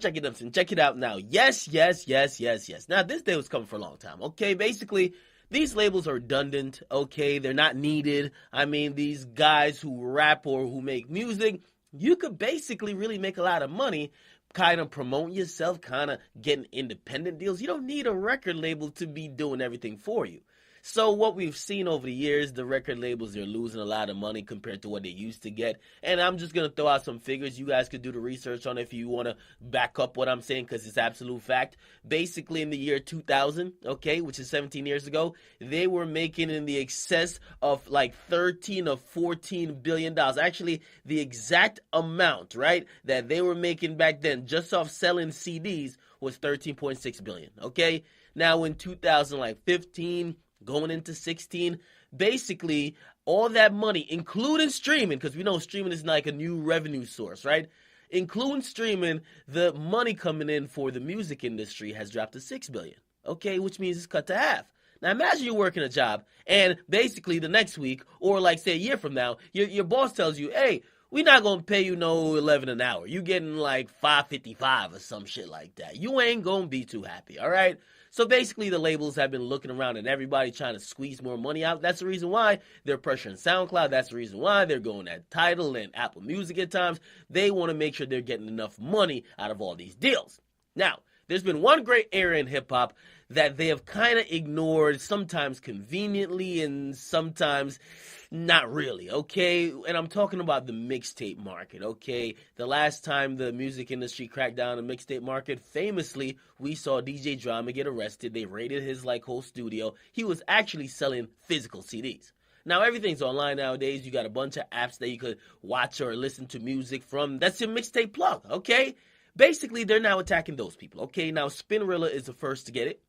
check it out. Check it out now. Yes. Now, this day was coming for a long time, okay? Basically, these labels are redundant, okay? They're not needed. I mean, these guys who rap or who make music, you could basically really make a lot of money kind of promoting yourself, kind of getting independent deals. You don't need a record label to be doing everything for you. So what we've seen over the years, the record labels are losing a lot of money compared to what they used to get. And I'm just going to throw out some figures. You guys could do the research on it if you want to back up what I'm saying, because it's absolute fact. Basically, in the year 2000, okay, which is 17 years ago, they were making in the excess of like 13 or 14 billion dollars. Actually, the exact amount, right, that they were making back then just off selling CDs was 13.6 billion, okay? Now in 2015, going into 16, basically all that money, including streaming, because we know streaming is like a new revenue source, right? Including streaming, the money coming in for the music industry has dropped to 6 billion, okay, which means it's cut to half. Now imagine you're working a job and basically the next week, or like say a year from now, your boss tells you, hey, we're not going to pay you no 11 an hour. You getting like 5.55 or some shit like that. You ain't going to be too happy, all right? So basically, the labels have been looking around at everybody trying to squeeze more money out. That's the reason why they're pressuring SoundCloud. That's the reason why they're going at Tidal and Apple Music at times. They want to make sure they're getting enough money out of all these deals. Now, there's been one great area in hip-hop that they have kind of ignored, sometimes conveniently and sometimes not really, okay? And I'm talking about the mixtape market, okay? The last time the music industry cracked down on the mixtape market, famously, we saw DJ Drama get arrested. They raided his whole studio. He was actually selling physical CDs. Now, everything's online nowadays. You got a bunch of apps that you could watch or listen to music from. That's your mixtape plug, okay? Basically, they're now attacking those people, okay? Now, Spinrilla is the first to get it.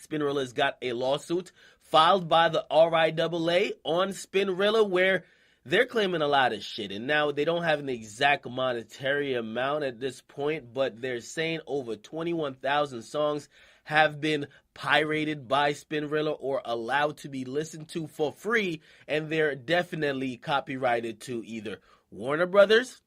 Spinrilla has got a lawsuit filed by the RIAA on Spinrilla where they're claiming a lot of shit. And now they don't have an exact monetary amount at this point, but they're saying over 21,000 songs have been pirated by Spinrilla or allowed to be listened to for free. And they're definitely copyrighted to either Warner Brothers,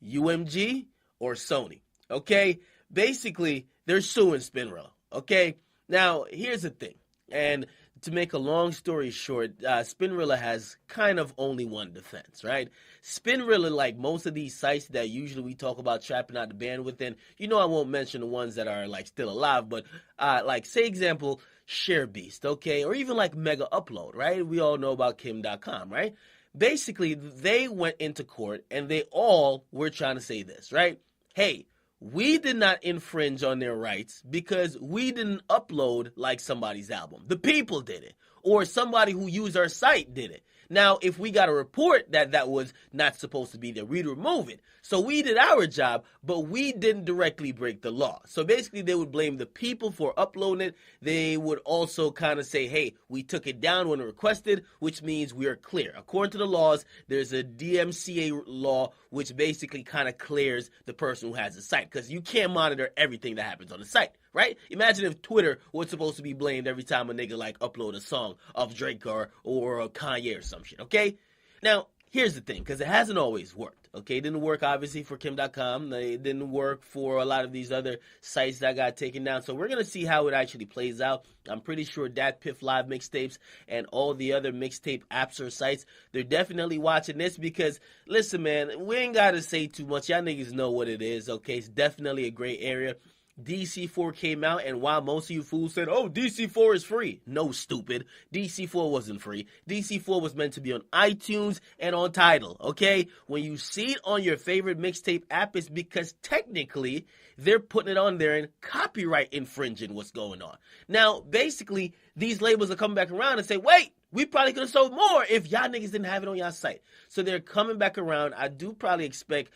UMG, or Sony. Okay? Basically, they're suing Spinrilla. Okay? Now, here's the thing, and to make a long story short, Spinrilla has kind of only one defense, right? Spinrilla, like most of these sites that usually we talk about trapping out the bandwidth, and you know I won't mention the ones that are like still alive, but like say example, ShareBeast, okay, or even like Mega Upload, right? We all know about Kim.com, right? Basically, they went into court and they all were trying to say this, right? Hey, we did not infringe on their rights because we didn't upload like somebody's album. The people did it. Or somebody who used our site did it. Now, if we got a report that that was not supposed to be there, we'd remove it. So we did our job, but we didn't directly break the law. So basically, they would blame the people for uploading it. They would also kind of say, hey, we took it down when requested, which means we are clear. According to the laws, there's a DMCA law, which basically kind of clears the person who has the site, because you can't monitor everything that happens on the site, right? Imagine if Twitter was supposed to be blamed every time a nigga like upload a song of Drake or Kanye or some shit, okay? Now, here's the thing, because it hasn't always worked, okay? It didn't work, obviously, for Kim.com. It didn't work for a lot of these other sites that got taken down. So we're going to see how it actually plays out. I'm pretty sure Dat Piff Live mixtapes and all the other mixtape apps or sites, they're definitely watching this because, listen, man, we ain't got to say too much. Y'all niggas know what it is, okay? It's definitely a great area. DC4 came out, and while most of you fools said, oh, DC4 is free. No, stupid. DC4 wasn't free. DC4 was meant to be on iTunes and on Tidal, okay? When you see it on your favorite mixtape app, it's because technically they're putting it on there and copyright infringing what's going on. Now, basically, these labels are coming back around and say, wait, we probably could have sold more if y'all niggas didn't have it on y'all site. So they're coming back around. I do probably expect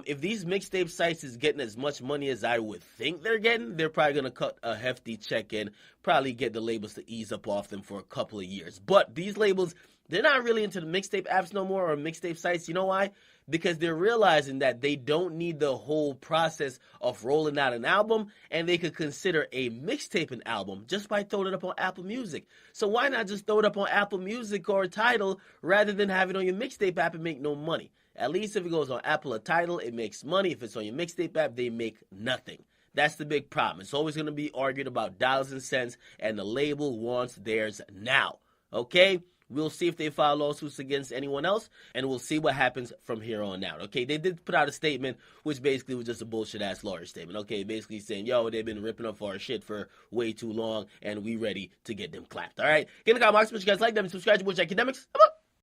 if these mixtape sites is getting as much money as I would think they're getting, they're probably going to cut a hefty check and probably get the labels to ease up off them for a couple of years. But these labels, they're not really into the mixtape apps no more or mixtape sites. You know why? Because they're realizing that they don't need the whole process of rolling out an album, and they could consider a mixtape an album just by throwing it up on Apple Music. So why not just throw it up on Apple Music or Tidal rather than have it on your mixtape app and make no money? At least if it goes on Apple or Tidal, it makes money. If it's on your mixtape app, they make nothing. That's the big problem. It's always going to be argued about dollars and cents, and the label wants theirs now. Okay? We'll see if they file lawsuits against anyone else, and we'll see what happens from here on out. Okay, they did put out a statement, which basically was just a bullshit-ass lawyer statement. Okay, basically saying, yo, they've been ripping up our shit for way too long, and we ready to get them clapped. All right? Get in the comment box, what you guys like them, subscribe to Bullshit Academics.